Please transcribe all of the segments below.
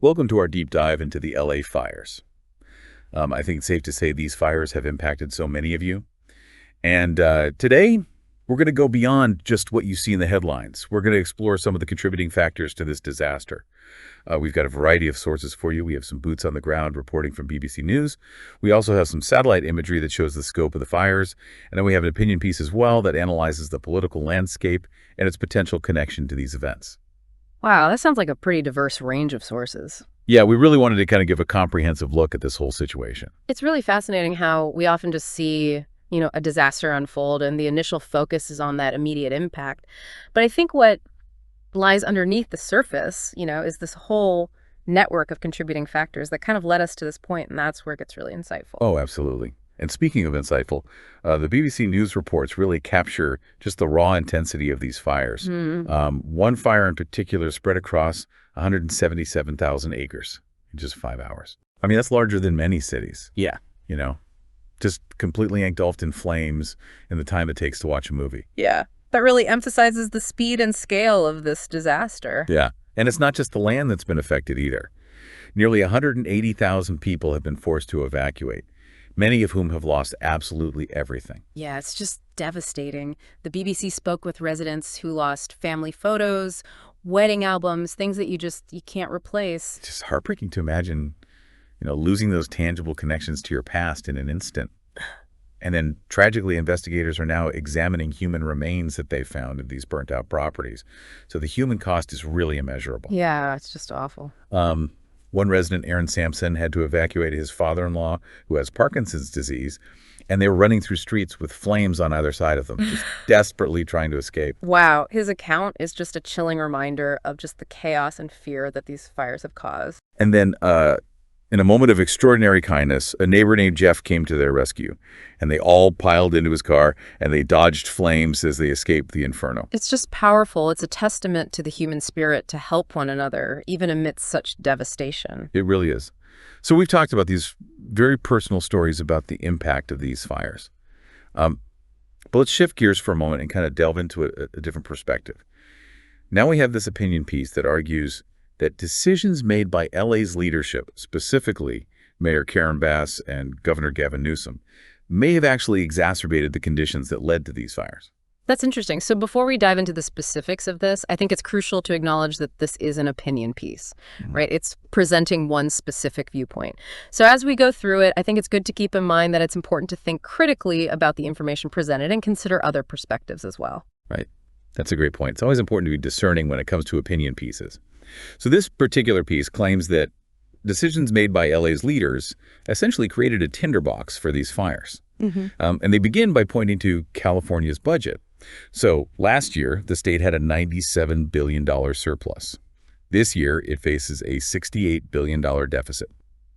Welcome to our deep dive into the LA fires. I think it's safe to say these fires have impacted so many of you. And today, we're going to go beyond just what you see in the headlines. We're going to explore some of the contributing factors to this disaster. We've got a variety of sources for you. We have some boots on the ground reporting from BBC News. We also have some satellite imagery that shows the scope of the fires. And then we have an opinion piece as well that analyzes the political landscape and its potential connection to these events. Wow, that sounds like a pretty diverse range of sources. Yeah, we really wanted to kind of give a comprehensive look at this whole situation. It's really fascinating how we often just see, a disaster unfold and the initial focus is on that immediate impact. But I think what lies underneath the surface, is this whole network of contributing factors that kind of led us to this point, and that's where it gets really insightful. Oh, absolutely. And speaking of insightful, the BBC News reports really capture just the raw intensity of these fires. One fire in particular spread across 177,000 acres in just 5 hours. I mean, that's larger than many cities. Yeah. Just completely engulfed in flames in the time it takes to watch a movie. Yeah. That really emphasizes the speed and scale of this disaster. Yeah. And it's not just the land that's been affected either. Nearly 180,000 people have been forced to evacuate, many of whom have lost absolutely everything. Yeah, it's just devastating. The BBC spoke with residents who lost family photos, wedding albums, things that you can't replace. It's just heartbreaking to imagine, losing those tangible connections to your past in an instant. And then tragically, investigators are now examining human remains that they found in these burnt out properties. So the human cost is really immeasurable. Yeah, it's just awful. One resident, Aaron Sampson, had to evacuate his father-in-law, who has Parkinson's disease, and they were running through streets with flames on either side of them, just desperately trying to escape. Wow, his account is just a chilling reminder of just the chaos and fear that these fires have caused. And then, in a moment of extraordinary kindness, a neighbor named Jeff came to their rescue, and they all piled into his car, and they dodged flames as they escaped the inferno. It's just powerful. It's a testament to the human spirit to help one another, even amidst such devastation. It really is. So we've talked about these very personal stories about the impact of these fires. But let's shift gears for a moment and kind of delve into a different perspective. Now we have this opinion piece that argues that decisions made by LA's leadership, specifically Mayor Karen Bass and Governor Gavin Newsom, may have actually exacerbated the conditions that led to these fires. That's interesting. So before we dive into the specifics of this, I think it's crucial to acknowledge that this is an opinion piece, right? It's presenting one specific viewpoint. So as we go through it, I think it's good to keep in mind that it's important to think critically about the information presented and consider other perspectives as well. Right. That's a great point. It's always important to be discerning when it comes to opinion pieces. So this particular piece claims that decisions made by LA's leaders essentially created a tinderbox for these fires. And they begin by pointing to California's budget. So last year, the state had a $97 billion surplus. This year, it faces a $68 billion deficit.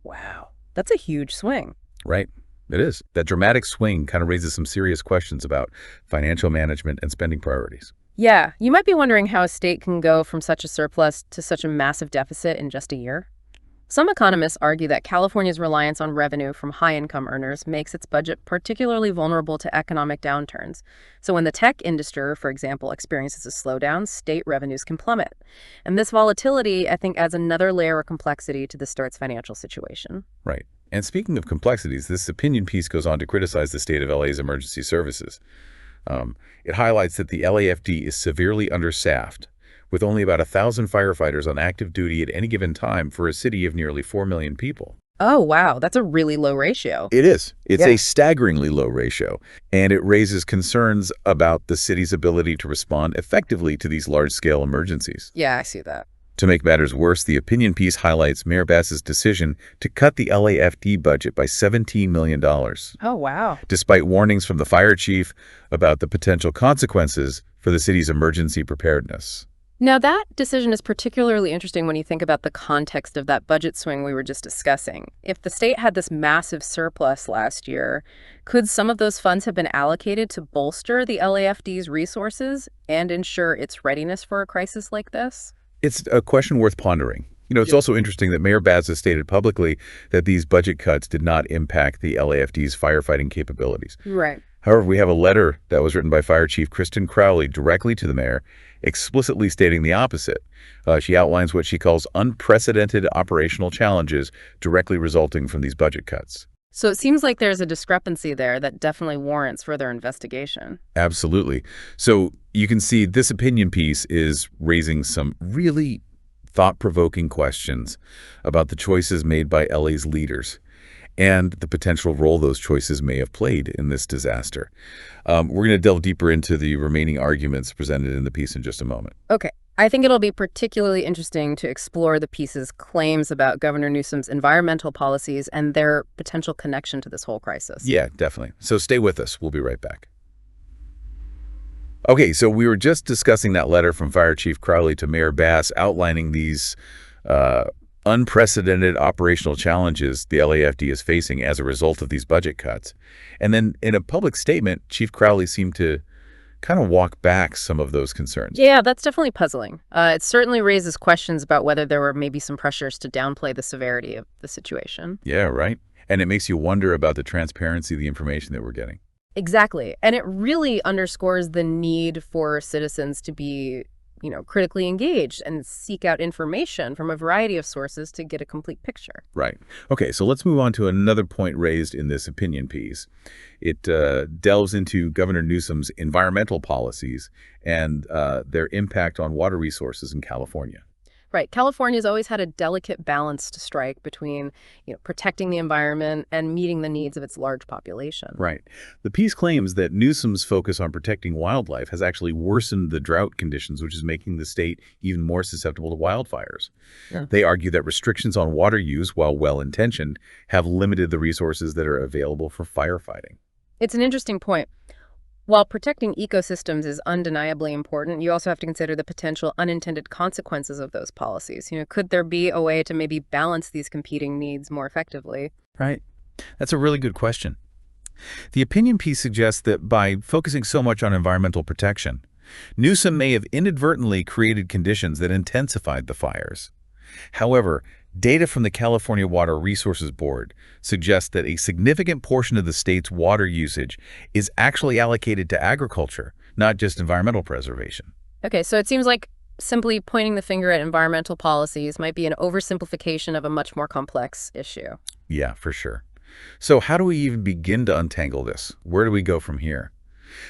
Wow, that's a huge swing. Right. It is. That dramatic swing kind of raises some serious questions about financial management and spending priorities. Yeah, you might be wondering how a state can go from such a surplus to such a massive deficit in just a year. Some economists argue that California's reliance on revenue from high-income earners makes its budget particularly vulnerable to economic downturns. So when the tech industry, for example, experiences a slowdown, state revenues can plummet. And this volatility, I think, adds another layer of complexity to the state's financial situation. Right. And speaking of complexities, this opinion piece goes on to criticize the state of LA's emergency services. It highlights that the LAFD is severely understaffed, with only about 1,000 firefighters on active duty at any given time for a city of nearly 4 million people. Oh, wow. That's a really low ratio. It is. It's a staggeringly low ratio, and it raises concerns about the city's ability to respond effectively to these large-scale emergencies. Yeah, I see that. To make matters worse, the opinion piece highlights Mayor Bass's decision to cut the LAFD budget by $17 million. Oh, wow. Despite warnings from the fire chief about the potential consequences for the city's emergency preparedness. Now, that decision is particularly interesting when you think about the context of that budget swing we were just discussing. If the state had this massive surplus last year, could some of those funds have been allocated to bolster the LAFD's resources and ensure its readiness for a crisis like this? It's a question worth pondering. It's also interesting that Mayor Bass has stated publicly that these budget cuts did not impact the LAFD's firefighting capabilities. Right. However, we have a letter that was written by Fire Chief Kristen Crowley directly to the mayor, explicitly stating the opposite. She outlines what she calls unprecedented operational challenges directly resulting from these budget cuts. So it seems like there's a discrepancy there that definitely warrants further investigation. Absolutely. So you can see this opinion piece is raising some really thought-provoking questions about the choices made by LA's leaders and the potential role those choices may have played in this disaster. We're going to delve deeper into the remaining arguments presented in the piece in just a moment. Okay. I think it'll be particularly interesting to explore the piece's claims about Governor Newsom's environmental policies and their potential connection to this whole crisis. Yeah, definitely. So stay with us. We'll be right back. Okay, so we were just discussing that letter from Fire Chief Crowley to Mayor Bass outlining these unprecedented operational challenges the LAFD is facing as a result of these budget cuts. And then in a public statement, Chief Crowley seemed to kind of walk back some of those concerns. Yeah, that's definitely puzzling. It certainly raises questions about whether there were maybe some pressures to downplay the severity of the situation. Yeah, right. And it makes you wonder about the transparency of the information that we're getting. Exactly. And it really underscores the need for citizens to be, critically engaged and seek out information from a variety of sources to get a complete picture. Right. Okay, so let's move on to another point raised in this opinion piece. It delves into Governor Newsom's environmental policies and their impact on water resources in California. Right. California's always had a delicate balance to strike between, protecting the environment and meeting the needs of its large population. Right. The piece claims that Newsom's focus on protecting wildlife has actually worsened the drought conditions, which is making the state even more susceptible to wildfires. Yeah. They argue that restrictions on water use, while well-intentioned, have limited the resources that are available for firefighting. It's an interesting point. While protecting ecosystems is undeniably important, you also have to consider the potential unintended consequences of those policies. Could there be a way to maybe balance these competing needs more effectively? Right. That's a really good question. The opinion piece suggests that by focusing so much on environmental protection, Newsom may have inadvertently created conditions that intensified the fires. However, data from the California Water Resources Board suggests that a significant portion of the state's water usage is actually allocated to agriculture, not just environmental preservation. Okay, so it seems like simply pointing the finger at environmental policies might be an oversimplification of a much more complex issue. Yeah, for sure. So how do we even begin to untangle this? Where do we go from here?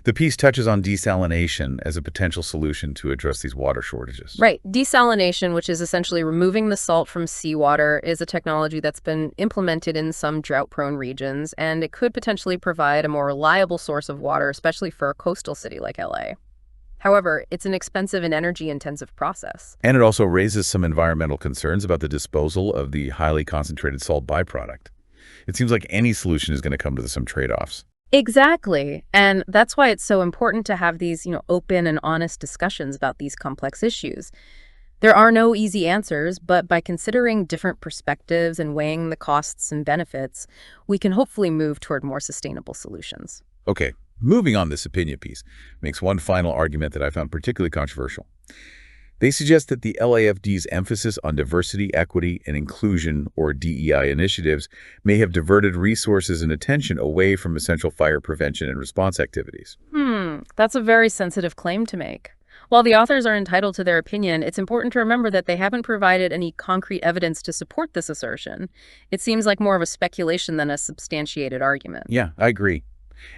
The piece touches on desalination as a potential solution to address these water shortages. Right. Desalination, which is essentially removing the salt from seawater, is a technology that's been implemented in some drought-prone regions, and it could potentially provide a more reliable source of water, especially for a coastal city like LA. However, it's an expensive and energy-intensive process. And it also raises some environmental concerns about the disposal of the highly concentrated salt byproduct. It seems like any solution is going to come with some trade-offs. Exactly. And that's why it's so important to have these, open and honest discussions about these complex issues. There are no easy answers, but by considering different perspectives and weighing the costs and benefits, we can hopefully move toward more sustainable solutions. Okay, moving on, this opinion piece makes one final argument that I found particularly controversial. They suggest that the LAFD's emphasis on diversity, equity, and inclusion, or DEI initiatives, may have diverted resources and attention away from essential fire prevention and response activities. That's a very sensitive claim to make. While the authors are entitled to their opinion, it's important to remember that they haven't provided any concrete evidence to support this assertion. It seems like more of a speculation than a substantiated argument. Yeah, I agree.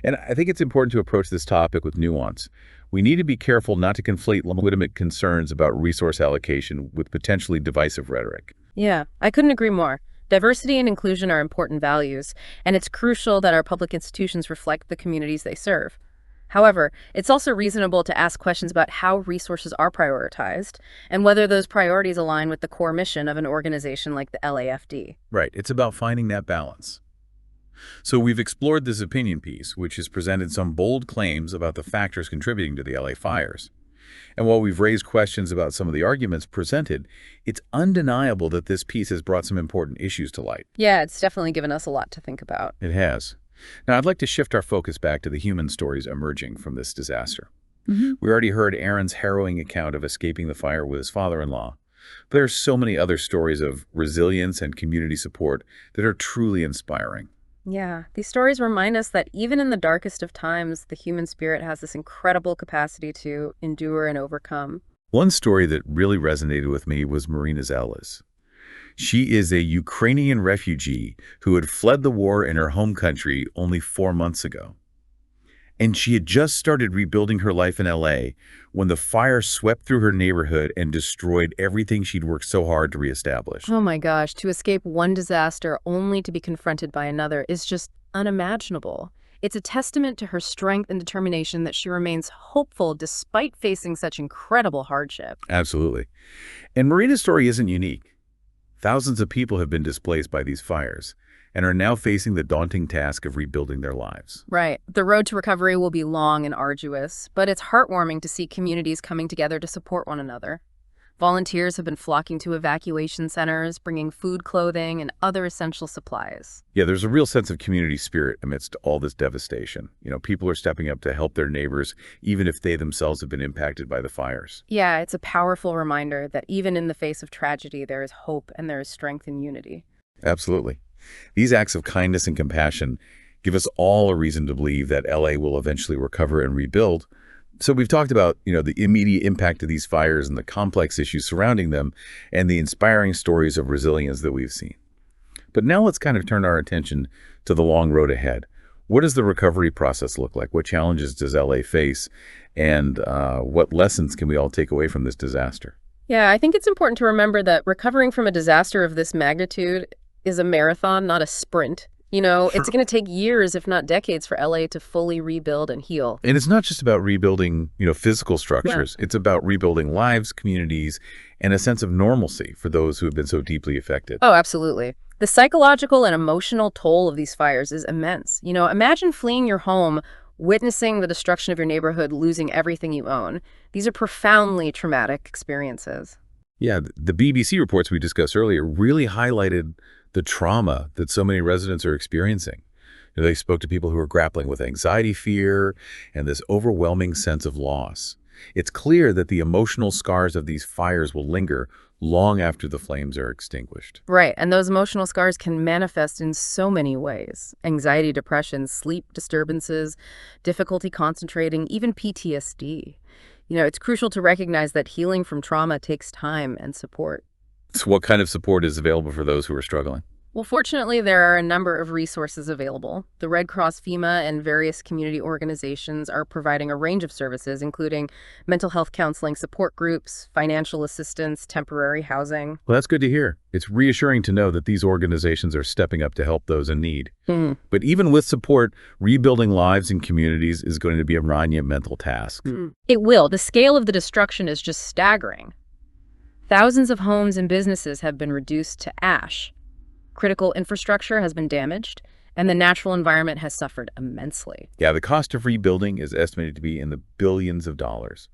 And I think it's important to approach this topic with nuance. We need to be careful not to conflate legitimate concerns about resource allocation with potentially divisive rhetoric. Yeah, I couldn't agree more. Diversity and inclusion are important values, and it's crucial that our public institutions reflect the communities they serve. However, it's also reasonable to ask questions about how resources are prioritized and whether those priorities align with the core mission of an organization like the LAFD. Right. It's about finding that balance. So we've explored this opinion piece, which has presented some bold claims about the factors contributing to the LA fires. And while we've raised questions about some of the arguments presented, it's undeniable that this piece has brought some important issues to light. Yeah, it's definitely given us a lot to think about. It has. Now, I'd like to shift our focus back to the human stories emerging from this disaster. We already heard Aaron's harrowing account of escaping the fire with his father-in-law. But there are so many other stories of resilience and community support that are truly inspiring. Yeah, these stories remind us that even in the darkest of times, the human spirit has this incredible capacity to endure and overcome. One story that really resonated with me was Marina Zellis. She is a Ukrainian refugee who had fled the war in her home country only 4 months ago. And she had just started rebuilding her life in LA when the fire swept through her neighborhood and destroyed everything she'd worked so hard to reestablish. Oh my gosh, to escape one disaster only to be confronted by another is just unimaginable. It's a testament to her strength and determination that she remains hopeful despite facing such incredible hardship. Absolutely. And Marina's story isn't unique. Thousands of people have been displaced by these fires and are now facing the daunting task of rebuilding their lives. Right. The road to recovery will be long and arduous, but it's heartwarming to see communities coming together to support one another. Volunteers have been flocking to evacuation centers, bringing food, clothing, and other essential supplies. Yeah, there's a real sense of community spirit amidst all this devastation. People are stepping up to help their neighbors, even if they themselves have been impacted by the fires. Yeah, it's a powerful reminder that even in the face of tragedy, there is hope and there is strength in unity. Absolutely. These acts of kindness and compassion give us all a reason to believe that LA will eventually recover and rebuild. So we've talked about, the immediate impact of these fires and the complex issues surrounding them and the inspiring stories of resilience that we've seen. But now let's kind of turn our attention to the long road ahead. What does the recovery process look like? What challenges does LA face? And what lessons can we all take away from this disaster? Yeah, I think it's important to remember that recovering from a disaster of this magnitude is a marathon, not a sprint. It's going to take years, if not decades, for LA to fully rebuild and heal. And it's not just about rebuilding, physical structures. Yeah. It's about rebuilding lives, communities, and a sense of normalcy for those who have been so deeply affected. Oh, absolutely. The psychological and emotional toll of these fires is immense. Imagine fleeing your home, witnessing the destruction of your neighborhood, losing everything you own. These are profoundly traumatic experiences. Yeah, the BBC reports we discussed earlier really highlighted the trauma that so many residents are experiencing. They spoke to people who are grappling with anxiety, fear, and this overwhelming sense of loss. It's clear that the emotional scars of these fires will linger long after the flames are extinguished. Right, and those emotional scars can manifest in so many ways. Anxiety, depression, sleep disturbances, difficulty concentrating, even PTSD. It's crucial to recognize that healing from trauma takes time and support. So what kind of support is available for those who are struggling? Well, fortunately, there are a number of resources available. The Red Cross, FEMA, and various community organizations are providing a range of services, including mental health counseling support groups, financial assistance, temporary housing. Well, that's good to hear. It's reassuring to know that these organizations are stepping up to help those in need. But even with support, rebuilding lives and communities is going to be a monumental task. It will. The scale of the destruction is just staggering. Thousands of homes and businesses have been reduced to ash. Critical infrastructure has been damaged, and the natural environment has suffered immensely. Yeah, the cost of rebuilding is estimated to be in the billions of dollars.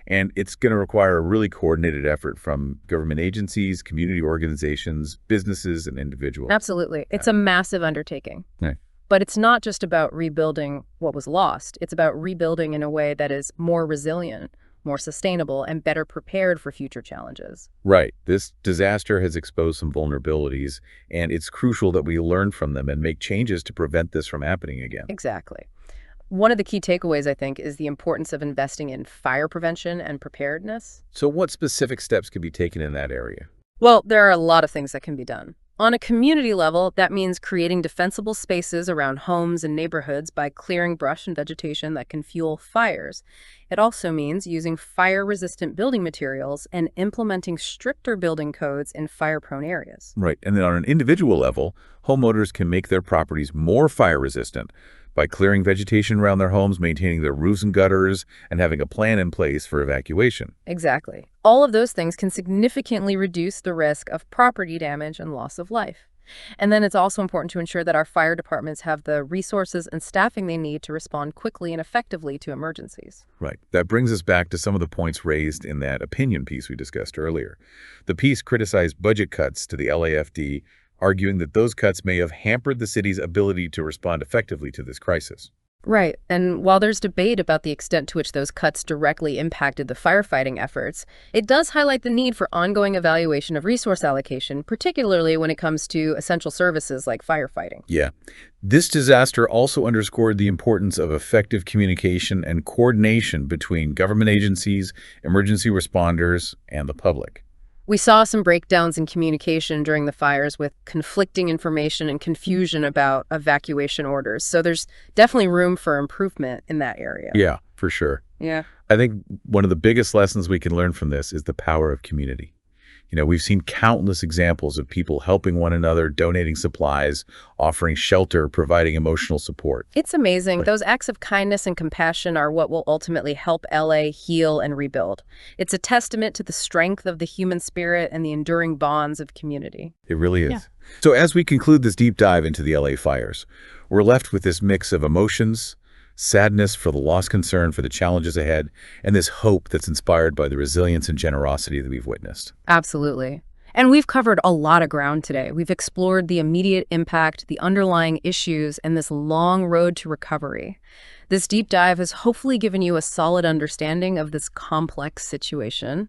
And it's going to require a really coordinated effort from government agencies, community organizations, businesses, and individuals. Absolutely. It's a massive undertaking. Right. But it's not just about rebuilding what was lost. It's about rebuilding in a way that is more resilient, more sustainable, and better prepared for future challenges. Right. This disaster has exposed some vulnerabilities, and it's crucial that we learn from them and make changes to prevent this from happening again. Exactly. One of the key takeaways, I think, is the importance of investing in fire prevention and preparedness. So what specific steps can be taken in that area? Well, there are a lot of things that can be done. On a community level, that means creating defensible spaces around homes and neighborhoods by clearing brush and vegetation that can fuel fires. It also means using fire-resistant building materials and implementing stricter building codes in fire-prone areas. Right. And then on an individual level, homeowners can make their properties more fire-resistant by clearing vegetation around their homes, maintaining their roofs and gutters, and having a plan in place for evacuation. Exactly. All of those things can significantly reduce the risk of property damage and loss of life. And then it's also important to ensure that our fire departments have the resources and staffing they need to respond quickly and effectively to emergencies. Right. That brings us back to some of the points raised in that opinion piece we discussed earlier. The piece criticized budget cuts to the LAFD, arguing that those cuts may have hampered the city's ability to respond effectively to this crisis. Right. And while there's debate about the extent to which those cuts directly impacted the firefighting efforts, it does highlight the need for ongoing evaluation of resource allocation, particularly when it comes to essential services like firefighting. Yeah. This disaster also underscored the importance of effective communication and coordination between government agencies, emergency responders, and the public. We saw some breakdowns in communication during the fires with conflicting information and confusion about evacuation orders. So there's definitely room for improvement in that area. Yeah, for sure. Yeah. I think one of the biggest lessons we can learn from this is the power of community. We've seen countless examples of people helping one another, donating supplies, offering shelter, providing emotional support. It's amazing. Those acts of kindness and compassion are what will ultimately help LA heal and rebuild. It's a testament to the strength of the human spirit and the enduring bonds of community. It really is. Yeah. So as we conclude this deep dive into the LA fires, we're left with this mix of emotions, sadness for the lost concern for the challenges ahead, and this hope that's inspired by the resilience and generosity that we've witnessed. Absolutely. And we've covered a lot of ground today. We've explored the immediate impact, the underlying issues, and this long road to recovery. This deep dive has hopefully given you a solid understanding of this complex situation.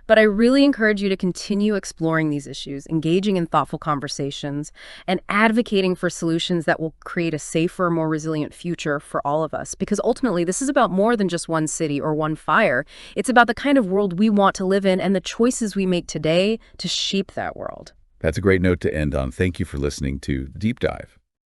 But I really encourage you to continue exploring these issues, engaging in thoughtful conversations, and advocating for solutions that will create a safer, more resilient future for all of us. Because ultimately, this is about more than just one city or one fire. It's about the kind of world we want to live in and the choices we make today to shape that world. That's a great note to end on. Thank you for listening to Deep Dive.